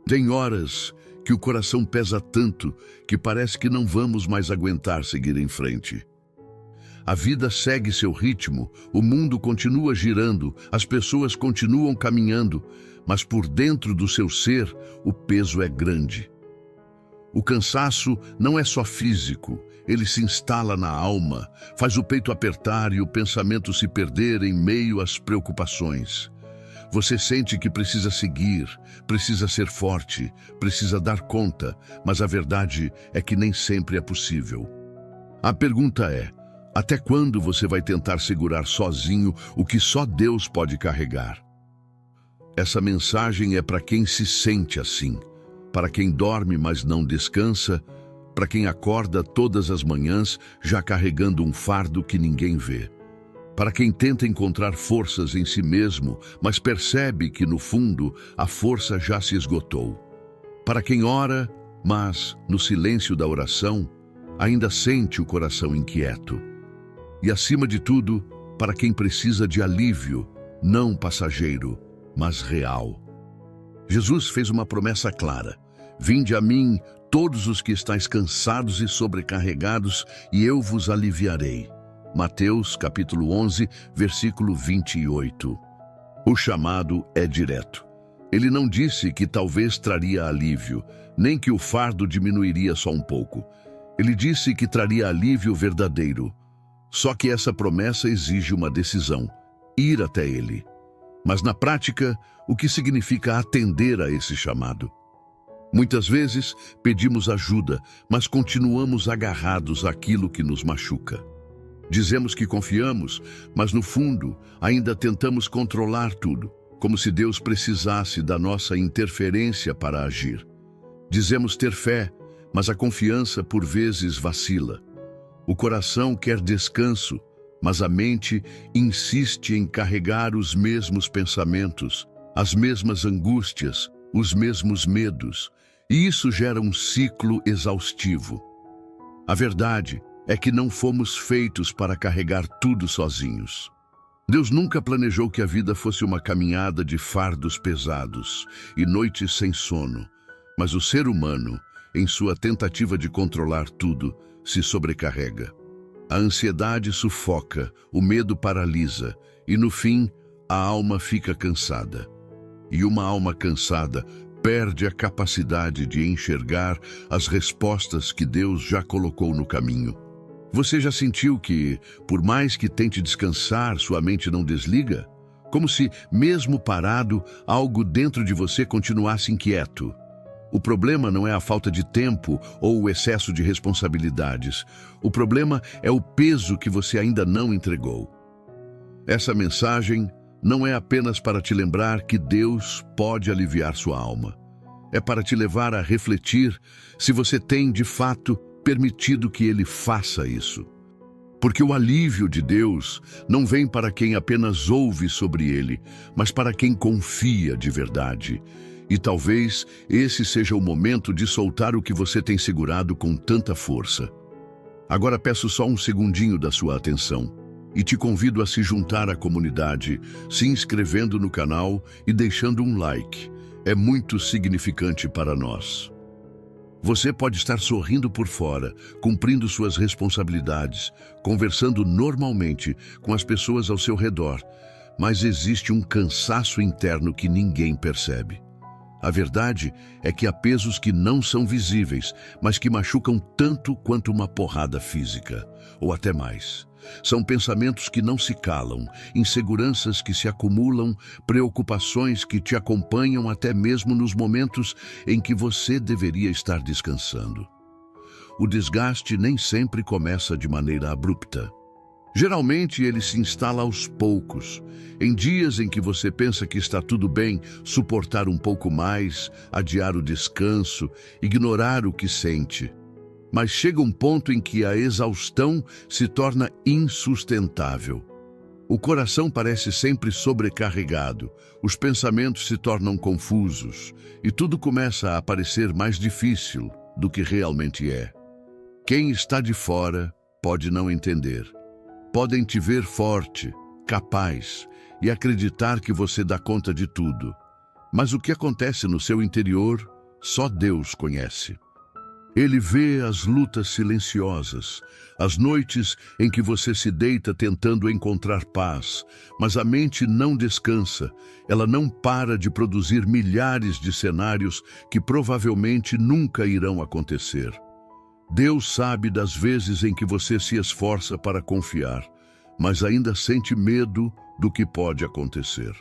Tem horas que o coração pesa tanto que parece que não vamos mais aguentar seguir em frente. A vida segue seu ritmo, o mundo continua girando, as pessoas continuam caminhando, mas por dentro do seu ser, o peso é grande. O cansaço não é só físico, ele se instala na alma, faz o peito apertar e o pensamento se perder em meio às preocupações. Você sente que precisa seguir, precisa ser forte, precisa dar conta, mas a verdade é que nem sempre é possível. A pergunta é: até quando você vai tentar segurar sozinho o que só Deus pode carregar? Essa mensagem é para quem se sente assim, para quem dorme mas não descansa, para quem acorda todas as manhãs já carregando um fardo que ninguém vê. Para quem tenta encontrar forças em si mesmo, mas percebe que, no fundo, a força já se esgotou. Para quem ora, mas, no silêncio da oração, ainda sente o coração inquieto. E, acima de tudo, para quem precisa de alívio, não passageiro, mas real. Jesus fez uma promessa clara: vinde a mim, todos os que estáis cansados e sobrecarregados, e eu vos aliviarei. Mateus, capítulo 11, versículo 28. O chamado é direto. Ele não disse que talvez traria alívio, nem que o fardo diminuiria só um pouco. Ele disse que traria alívio verdadeiro. Só que essa promessa exige uma decisão: ir até ele. Mas na prática, o que significa atender a esse chamado? Muitas vezes pedimos ajuda, mas continuamos agarrados àquilo que nos machuca. Dizemos que confiamos, mas no fundo ainda tentamos controlar tudo, como se Deus precisasse da nossa interferência para agir. Dizemos ter fé, mas a confiança por vezes vacila. O coração quer descanso, mas a mente insiste em carregar os mesmos pensamentos, as mesmas angústias, os mesmos medos, e isso gera um ciclo exaustivo. A verdade é que não fomos feitos para carregar tudo sozinhos. Deus nunca planejou que a vida fosse uma caminhada de fardos pesados e noites sem sono, mas o ser humano, em sua tentativa de controlar tudo, se sobrecarrega. A ansiedade sufoca, o medo paralisa e, no fim, a alma fica cansada. E uma alma cansada perde a capacidade de enxergar as respostas que Deus já colocou no caminho. Você já sentiu que, por mais que tente descansar, sua mente não desliga? Como se, mesmo parado, algo dentro de você continuasse inquieto. O problema não é a falta de tempo ou o excesso de responsabilidades. O problema é o peso que você ainda não entregou. Essa mensagem não é apenas para te lembrar que Deus pode aliviar sua alma. É para te levar a refletir se você tem, de fato, permitido que Ele faça isso. Porque o alívio de Deus não vem para quem apenas ouve sobre Ele, mas para quem confia de verdade. E talvez esse seja o momento de soltar o que você tem segurado com tanta força. Agora peço só um segundinho da sua atenção e te convido a se juntar à comunidade, se inscrevendo no canal e deixando um like. É muito significante para nós. Você pode estar sorrindo por fora, cumprindo suas responsabilidades, conversando normalmente com as pessoas ao seu redor, mas existe um cansaço interno que ninguém percebe. A verdade é que há pesos que não são visíveis, mas que machucam tanto quanto uma porrada física, ou até mais. São pensamentos que não se calam, inseguranças que se acumulam, preocupações que te acompanham até mesmo nos momentos em que você deveria estar descansando. O desgaste nem sempre começa de maneira abrupta. Geralmente ele se instala aos poucos, em dias em que você pensa que está tudo bem, suportar um pouco mais, adiar o descanso, ignorar o que sente. Mas chega um ponto em que a exaustão se torna insustentável. O coração parece sempre sobrecarregado, os pensamentos se tornam confusos e tudo começa a parecer mais difícil do que realmente é. Quem está de fora pode não entender. Podem te ver forte, capaz e acreditar que você dá conta de tudo. Mas o que acontece no seu interior só Deus conhece. Ele vê as lutas silenciosas, as noites em que você se deita tentando encontrar paz, mas a mente não descansa, ela não para de produzir milhares de cenários que provavelmente nunca irão acontecer. Deus sabe das vezes em que você se esforça para confiar, mas ainda sente medo do que pode acontecer.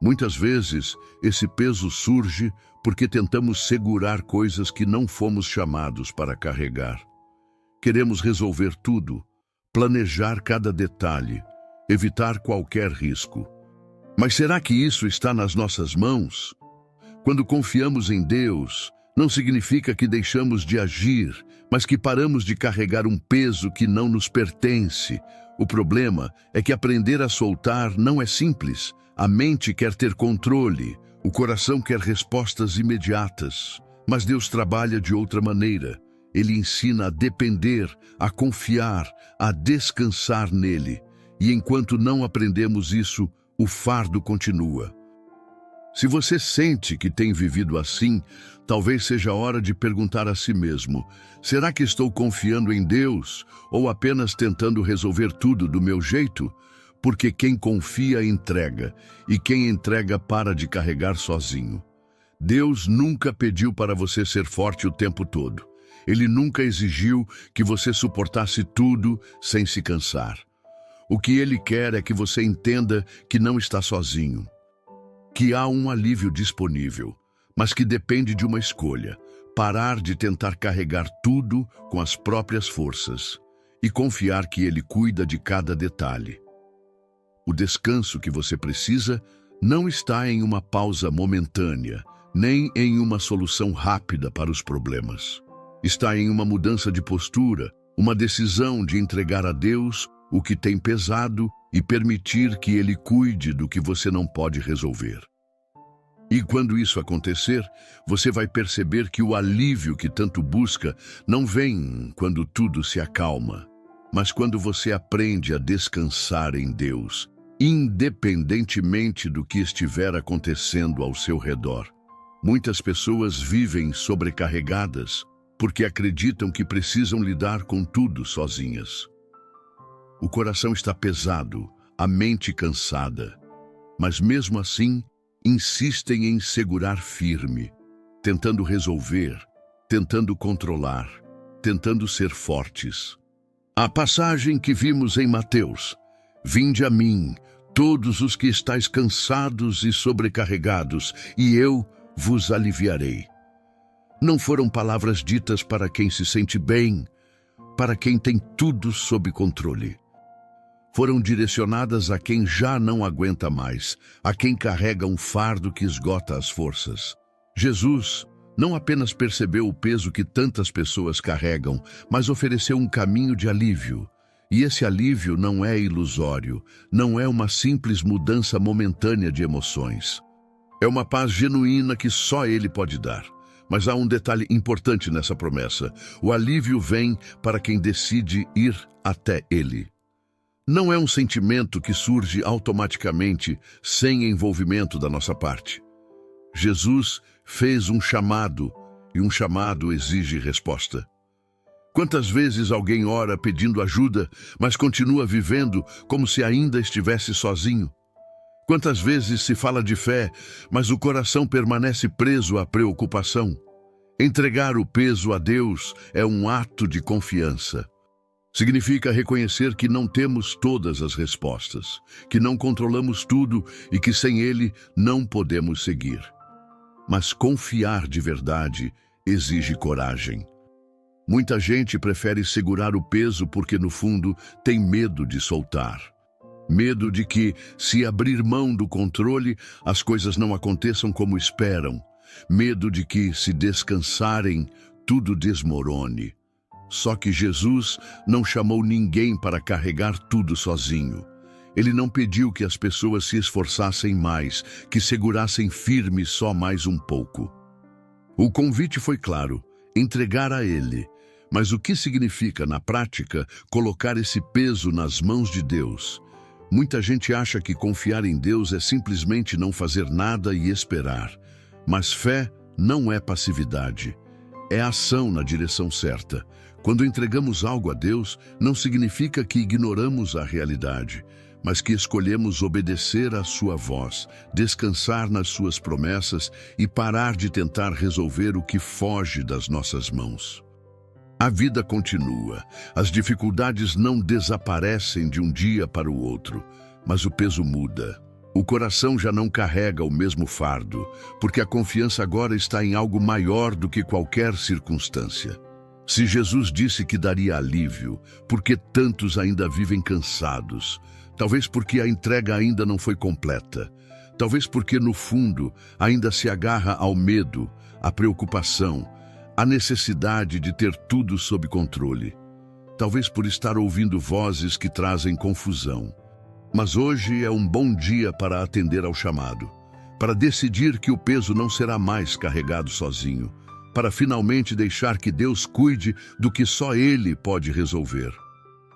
Muitas vezes, esse peso surge porque tentamos segurar coisas que não fomos chamados para carregar. Queremos resolver tudo, planejar cada detalhe, evitar qualquer risco. Mas será que isso está nas nossas mãos? Quando confiamos em Deus, não significa que deixamos de agir, mas que paramos de carregar um peso que não nos pertence. O problema é que aprender a soltar não é simples. A mente quer ter controle, o coração quer respostas imediatas. Mas Deus trabalha de outra maneira. Ele ensina a depender, a confiar, a descansar nele. E enquanto não aprendemos isso, o fardo continua. Se você sente que tem vivido assim, talvez seja a hora de perguntar a si mesmo: será que estou confiando em Deus ou apenas tentando resolver tudo do meu jeito? Porque quem confia entrega, e quem entrega para de carregar sozinho. Deus nunca pediu para você ser forte o tempo todo. Ele nunca exigiu que você suportasse tudo sem se cansar. O que Ele quer é que você entenda que não está sozinho, que há um alívio disponível, mas que depende de uma escolha: parar de tentar carregar tudo com as próprias forças e confiar que Ele cuida de cada detalhe. O descanso que você precisa não está em uma pausa momentânea, nem em uma solução rápida para os problemas. Está em uma mudança de postura, uma decisão de entregar a Deus o que tem pesado e permitir que Ele cuide do que você não pode resolver. E quando isso acontecer, você vai perceber que o alívio que tanto busca não vem quando tudo se acalma, mas quando você aprende a descansar em Deus, independentemente do que estiver acontecendo ao seu redor. Muitas pessoas vivem sobrecarregadas porque acreditam que precisam lidar com tudo sozinhas. O coração está pesado, a mente cansada, mas mesmo assim insistem em segurar firme, tentando resolver, tentando controlar, tentando ser fortes. A passagem que vimos em Mateus: vinde a mim, todos os que estáis cansados e sobrecarregados, e eu vos aliviarei. Não foram palavras ditas para quem se sente bem, para quem tem tudo sob controle. Foram direcionadas a quem já não aguenta mais, a quem carrega um fardo que esgota as forças. Jesus não apenas percebeu o peso que tantas pessoas carregam, mas ofereceu um caminho de alívio. E esse alívio não é ilusório, não é uma simples mudança momentânea de emoções. É uma paz genuína que só Ele pode dar. Mas há um detalhe importante nessa promessa: o alívio vem para quem decide ir até Ele. Não é um sentimento que surge automaticamente, sem envolvimento da nossa parte. Jesus fez um chamado, e um chamado exige resposta. Quantas vezes alguém ora pedindo ajuda, mas continua vivendo como se ainda estivesse sozinho? Quantas vezes se fala de fé, mas o coração permanece preso à preocupação? Entregar o peso a Deus é um ato de confiança. Significa reconhecer que não temos todas as respostas, que não controlamos tudo e que sem Ele não podemos seguir. Mas confiar de verdade exige coragem. Muita gente prefere segurar o peso porque, no fundo, tem medo de soltar. Medo de que, se abrir mão do controle, as coisas não aconteçam como esperam. Medo de que, se descansarem, tudo desmorone. Só que Jesus não chamou ninguém para carregar tudo sozinho. Ele não pediu que as pessoas se esforçassem mais, que segurassem firme só mais um pouco. O convite foi claro: entregar a Ele. Mas o que significa, na prática, colocar esse peso nas mãos de Deus? Muita gente acha que confiar em Deus é simplesmente não fazer nada e esperar. Mas fé não é passividade. É ação na direção certa. Quando entregamos algo a Deus, não significa que ignoramos a realidade, mas que escolhemos obedecer à sua voz, descansar nas suas promessas e parar de tentar resolver o que foge das nossas mãos. A vida continua. As dificuldades não desaparecem de um dia para o outro, mas o peso muda. O coração já não carrega o mesmo fardo, porque a confiança agora está em algo maior do que qualquer circunstância. Se Jesus disse que daria alívio, por que tantos ainda vivem cansados? Talvez porque a entrega ainda não foi completa. Talvez porque, no fundo, ainda se agarra ao medo, à preocupação, à necessidade de ter tudo sob controle. Talvez por estar ouvindo vozes que trazem confusão. Mas hoje é um bom dia para atender ao chamado, para decidir que o peso não será mais carregado sozinho, para finalmente deixar que Deus cuide do que só Ele pode resolver.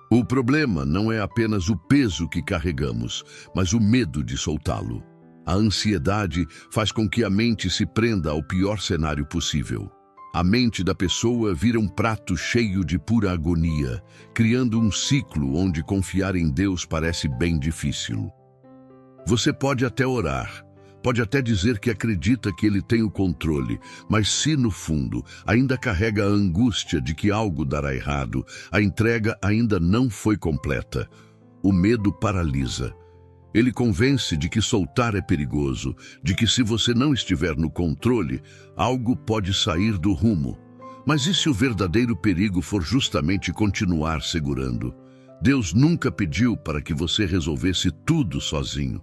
O problema não é apenas o peso que carregamos, mas o medo de soltá-lo. A ansiedade faz com que a mente se prenda ao pior cenário possível. A mente da pessoa vira um prato cheio de pura agonia, criando um ciclo onde confiar em Deus parece bem difícil. Você pode até orar, pode até dizer que acredita que Ele tem o controle, mas se no fundo ainda carrega a angústia de que algo dará errado, a entrega ainda não foi completa. O medo paralisa. Ele convence de que soltar é perigoso, de que se você não estiver no controle, algo pode sair do rumo. Mas e se o verdadeiro perigo for justamente continuar segurando? Deus nunca pediu para que você resolvesse tudo sozinho.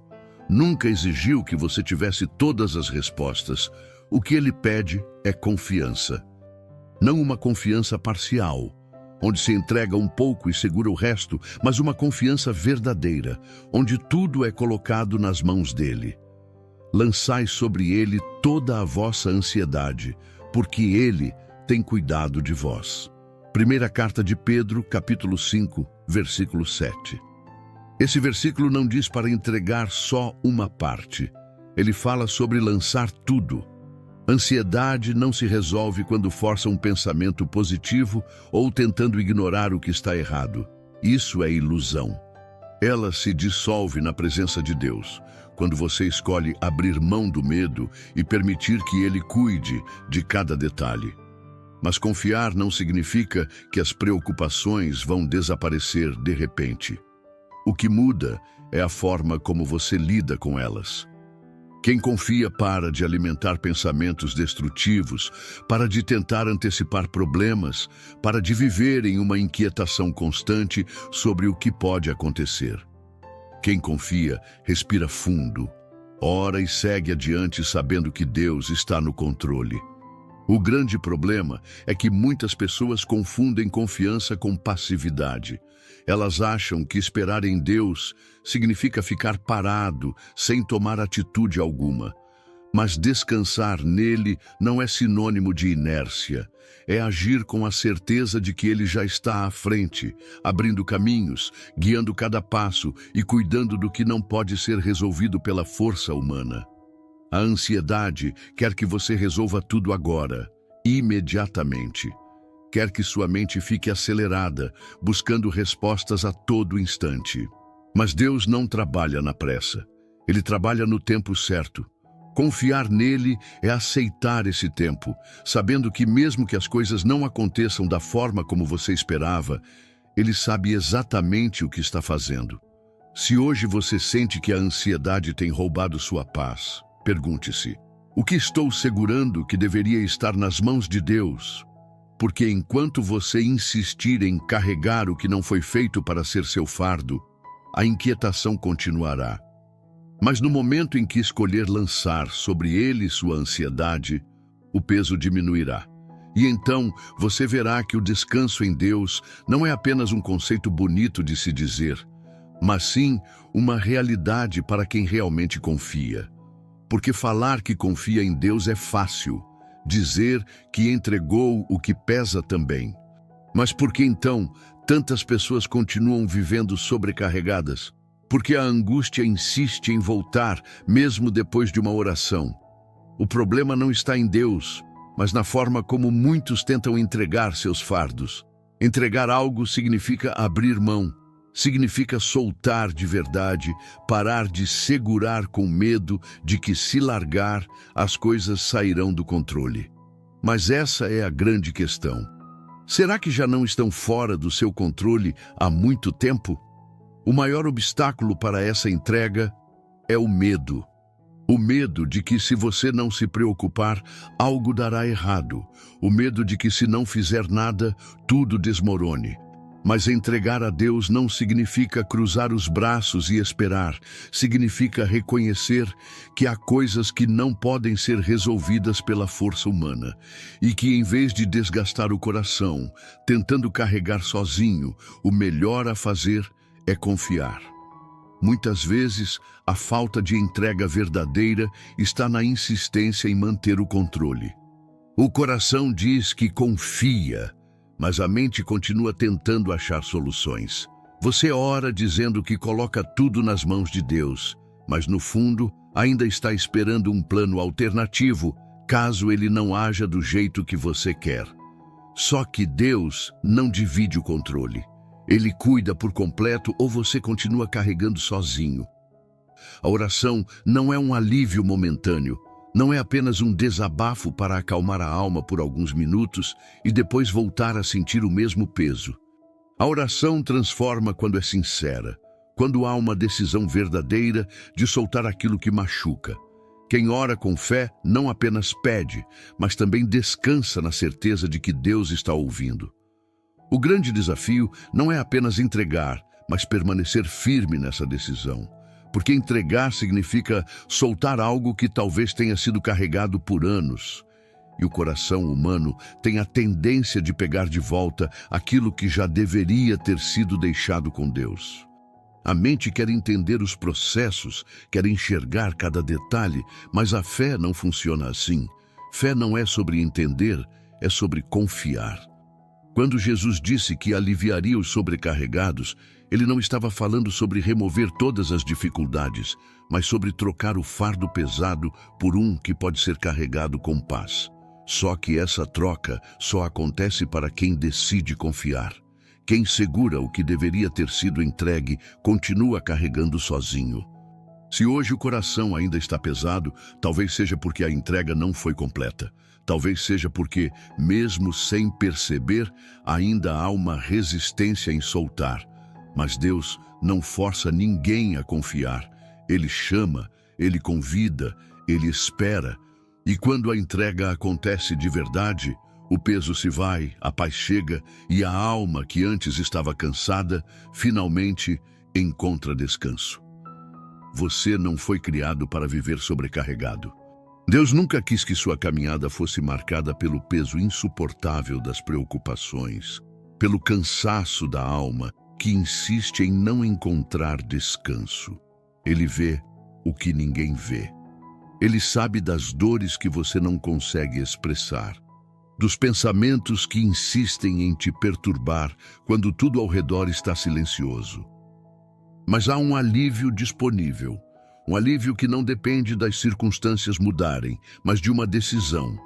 Nunca exigiu que você tivesse todas as respostas. O que Ele pede é confiança. Não uma confiança parcial, onde se entrega um pouco e segura o resto, mas uma confiança verdadeira, onde tudo é colocado nas mãos dele. Lançai sobre ele toda a vossa ansiedade, porque ele tem cuidado de vós. Primeira carta de Pedro, capítulo 5, versículo 7. Esse versículo não diz para entregar só uma parte. Ele fala sobre lançar tudo. Ansiedade não se resolve quando força um pensamento positivo ou tentando ignorar o que está errado. Isso é ilusão. Ela se dissolve na presença de Deus, quando você escolhe abrir mão do medo e permitir que Ele cuide de cada detalhe. Mas confiar não significa que as preocupações vão desaparecer de repente. O que muda é a forma como você lida com elas. Quem confia para de alimentar pensamentos destrutivos, para de tentar antecipar problemas, para de viver em uma inquietação constante sobre o que pode acontecer. Quem confia, respira fundo, ora e segue adiante sabendo que Deus está no controle. O grande problema é que muitas pessoas confundem confiança com passividade. Elas acham que esperar em Deus significa ficar parado, sem tomar atitude alguma. Mas descansar nele não é sinônimo de inércia. É agir com a certeza de que ele já está à frente, abrindo caminhos, guiando cada passo e cuidando do que não pode ser resolvido pela força humana. A ansiedade quer que você resolva tudo agora, imediatamente. Quer que sua mente fique acelerada, buscando respostas a todo instante. Mas Deus não trabalha na pressa. Ele trabalha no tempo certo. Confiar nele é aceitar esse tempo, sabendo que mesmo que as coisas não aconteçam da forma como você esperava, Ele sabe exatamente o que está fazendo. Se hoje você sente que a ansiedade tem roubado sua paz, pergunte-se: o que estou segurando que deveria estar nas mãos de Deus? Porque enquanto você insistir em carregar o que não foi feito para ser seu fardo, a inquietação continuará. Mas no momento em que escolher lançar sobre ele sua ansiedade, o peso diminuirá. E então você verá que o descanso em Deus não é apenas um conceito bonito de se dizer, mas sim uma realidade para quem realmente confia. Porque falar que confia em Deus é fácil, dizer que entregou o que pesa também. Mas por que então tantas pessoas continuam vivendo sobrecarregadas? Porque a angústia insiste em voltar, mesmo depois de uma oração. O problema não está em Deus, mas na forma como muitos tentam entregar seus fardos. Entregar algo significa abrir mão, significa soltar de verdade, parar de segurar com medo de que, se largar, as coisas sairão do controle. Mas essa é a grande questão. Será que já não estão fora do seu controle há muito tempo? O maior obstáculo para essa entrega é o medo. O medo de que, se você não se preocupar, algo dará errado. O medo de que, se não fizer nada, tudo desmorone. Mas entregar a Deus não significa cruzar os braços e esperar. Significa reconhecer que há coisas que não podem ser resolvidas pela força humana e que, em vez de desgastar o coração, tentando carregar sozinho, o melhor a fazer é confiar. Muitas vezes, a falta de entrega verdadeira está na insistência em manter o controle. O coração diz que confia, mas a mente continua tentando achar soluções. Você ora dizendo que coloca tudo nas mãos de Deus, mas no fundo ainda está esperando um plano alternativo, caso ele não haja do jeito que você quer. Só que Deus não divide o controle. Ele cuida por completo ou você continua carregando sozinho. A oração não é um alívio momentâneo, não é apenas um desabafo para acalmar a alma por alguns minutos e depois voltar a sentir o mesmo peso. A oração transforma quando é sincera, quando há uma decisão verdadeira de soltar aquilo que machuca. Quem ora com fé não apenas pede, mas também descansa na certeza de que Deus está ouvindo. O grande desafio não é apenas entregar, mas permanecer firme nessa decisão. Porque entregar significa soltar algo que talvez tenha sido carregado por anos. E o coração humano tem a tendência de pegar de volta aquilo que já deveria ter sido deixado com Deus. A mente quer entender os processos, quer enxergar cada detalhe, mas a fé não funciona assim. Fé não é sobre entender, é sobre confiar. Quando Jesus disse que aliviaria os sobrecarregados, ele não estava falando sobre remover todas as dificuldades, mas sobre trocar o fardo pesado por um que pode ser carregado com paz. Só que essa troca só acontece para quem decide confiar. Quem segura o que deveria ter sido entregue continua carregando sozinho. Se hoje o coração ainda está pesado, talvez seja porque a entrega não foi completa. Talvez seja porque, mesmo sem perceber, ainda há uma resistência em soltar. Mas Deus não força ninguém a confiar. Ele chama, Ele convida, Ele espera. E quando a entrega acontece de verdade, o peso se vai, a paz chega e a alma que antes estava cansada, finalmente encontra descanso. Você não foi criado para viver sobrecarregado. Deus nunca quis que sua caminhada fosse marcada pelo peso insuportável das preocupações, pelo cansaço da alma que insiste em não encontrar descanso. Ele vê o que ninguém vê. Ele sabe das dores que você não consegue expressar, dos pensamentos que insistem em te perturbar quando tudo ao redor está silencioso. Mas há um alívio disponível. Um alívio que não depende das circunstâncias mudarem, mas de uma decisão.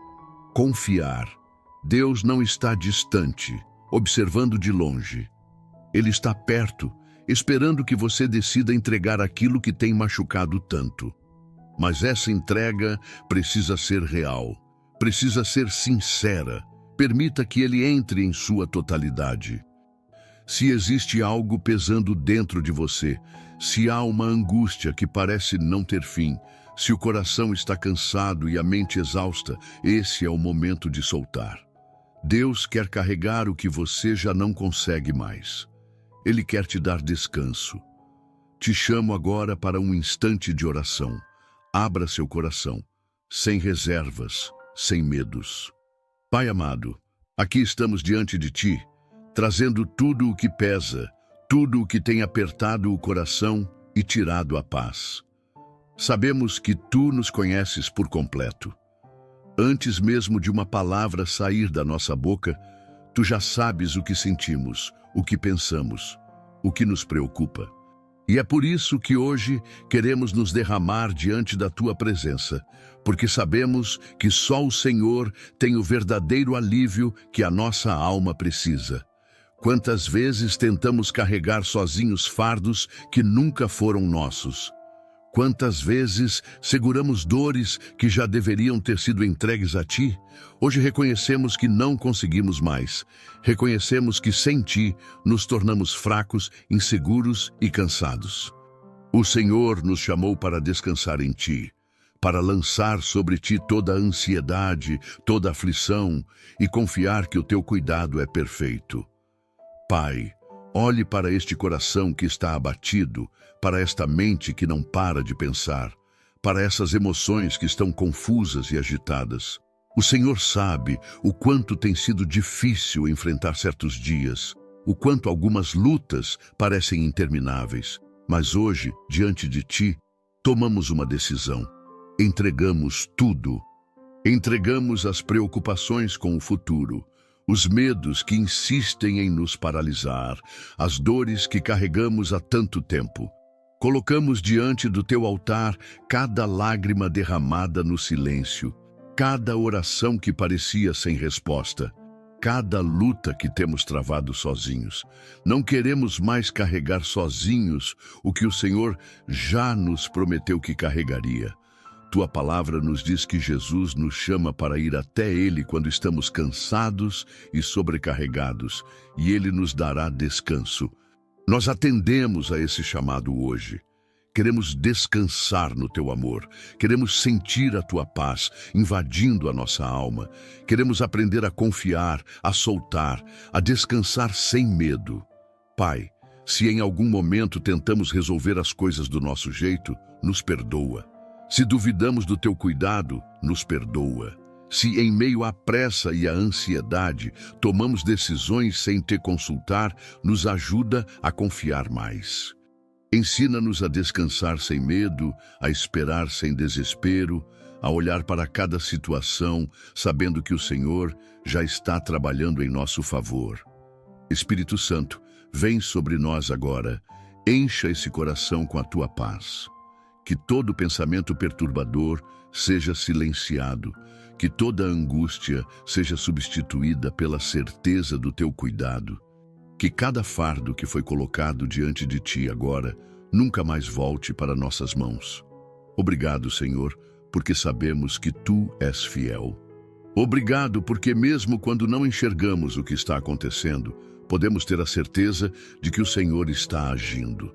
Confiar. Deus não está distante, observando de longe. Ele está perto, esperando que você decida entregar aquilo que tem machucado tanto. Mas essa entrega precisa ser real, precisa ser sincera. Permita que ele entre em sua totalidade. Se existe algo pesando dentro de você, se há uma angústia que parece não ter fim, se o coração está cansado e a mente exausta, esse é o momento de soltar. Deus quer carregar o que você já não consegue mais. Ele quer te dar descanso. Te chamo agora para um instante de oração. Abra seu coração, sem reservas, sem medos. Pai amado, aqui estamos diante de Ti, trazendo tudo o que pesa, tudo o que tem apertado o coração e tirado a paz. Sabemos que Tu nos conheces por completo. Antes mesmo de uma palavra sair da nossa boca, Tu já sabes o que sentimos, o que pensamos, o que nos preocupa. E é por isso que hoje queremos nos derramar diante da Tua presença, porque sabemos que só o Senhor tem o verdadeiro alívio que a nossa alma precisa. Quantas vezes tentamos carregar sozinhos fardos que nunca foram nossos? Quantas vezes seguramos dores que já deveriam ter sido entregues a Ti? Hoje reconhecemos que não conseguimos mais. Reconhecemos que sem Ti nos tornamos fracos, inseguros e cansados. O Senhor nos chamou para descansar em Ti, para lançar sobre Ti toda a ansiedade, toda a aflição e confiar que o Teu cuidado é perfeito. Pai, olhe para este coração que está abatido, para esta mente que não para de pensar, para essas emoções que estão confusas e agitadas. O Senhor sabe o quanto tem sido difícil enfrentar certos dias, o quanto algumas lutas parecem intermináveis. Mas hoje, diante de Ti, tomamos uma decisão. Entregamos tudo. Entregamos as preocupações com o futuro, os medos que insistem em nos paralisar, as dores que carregamos há tanto tempo. Colocamos diante do Teu altar cada lágrima derramada no silêncio, cada oração que parecia sem resposta, cada luta que temos travado sozinhos. Não queremos mais carregar sozinhos o que o Senhor já nos prometeu que carregaria. Tua palavra nos diz que Jesus nos chama para ir até Ele quando estamos cansados e sobrecarregados, e Ele nos dará descanso. Nós atendemos a esse chamado hoje. Queremos descansar no Teu amor. Queremos sentir a Tua paz invadindo a nossa alma. Queremos aprender a confiar, a soltar, a descansar sem medo. Pai, se em algum momento tentamos resolver as coisas do nosso jeito, nos perdoa. Se duvidamos do Teu cuidado, nos perdoa. Se em meio à pressa e à ansiedade tomamos decisões sem te consultar, nos ajuda a confiar mais. Ensina-nos a descansar sem medo, a esperar sem desespero, a olhar para cada situação, sabendo que o Senhor já está trabalhando em nosso favor. Espírito Santo, vem sobre nós agora, encha esse coração com a Tua paz. Que todo pensamento perturbador seja silenciado, que toda angústia seja substituída pela certeza do Teu cuidado. Que cada fardo que foi colocado diante de Ti agora nunca mais volte para nossas mãos. Obrigado, Senhor, porque sabemos que Tu és fiel. Obrigado porque mesmo quando não enxergamos o que está acontecendo, podemos ter a certeza de que o Senhor está agindo.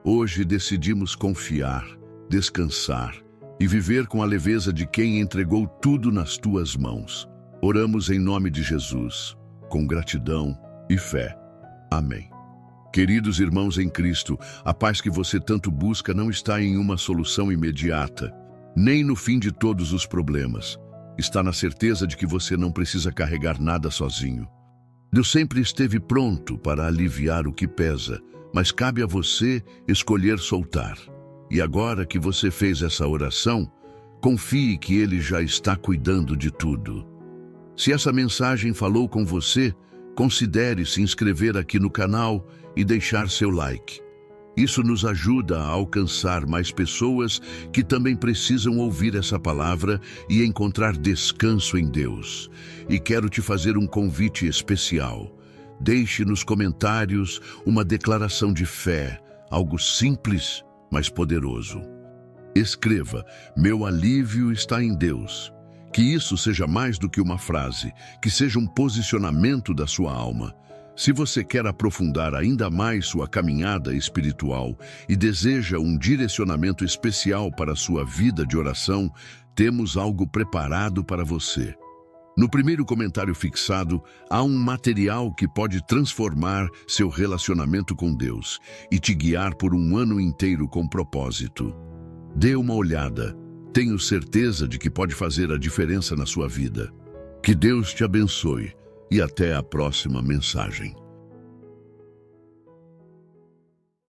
Hoje decidimos confiar, descansar e viver com a leveza de quem entregou tudo nas Tuas mãos. Oramos em nome de Jesus, com gratidão e fé. Amém. Queridos irmãos em Cristo, a paz que você tanto busca não está em uma solução imediata, nem no fim de todos os problemas. Está na certeza de que você não precisa carregar nada sozinho. Deus sempre esteve pronto para aliviar o que pesa, mas cabe a você escolher soltar. E agora que você fez essa oração, confie que Ele já está cuidando de tudo. Se essa mensagem falou com você, considere se inscrever aqui no canal e deixar seu like. Isso nos ajuda a alcançar mais pessoas que também precisam ouvir essa palavra e encontrar descanso em Deus. E quero te fazer um convite especial. Deixe nos comentários uma declaração de fé, algo simples, mas poderoso. Escreva: meu alívio está em Deus. Que isso seja mais do que uma frase, que seja um posicionamento da sua alma. Se você quer aprofundar ainda mais sua caminhada espiritual e deseja um direcionamento especial para a sua vida de oração, temos algo preparado para você. No primeiro comentário fixado, há um material que pode transformar seu relacionamento com Deus e te guiar por um ano inteiro com propósito. Dê uma olhada. Tenho certeza de que pode fazer a diferença na sua vida. Que Deus te abençoe e até a próxima mensagem.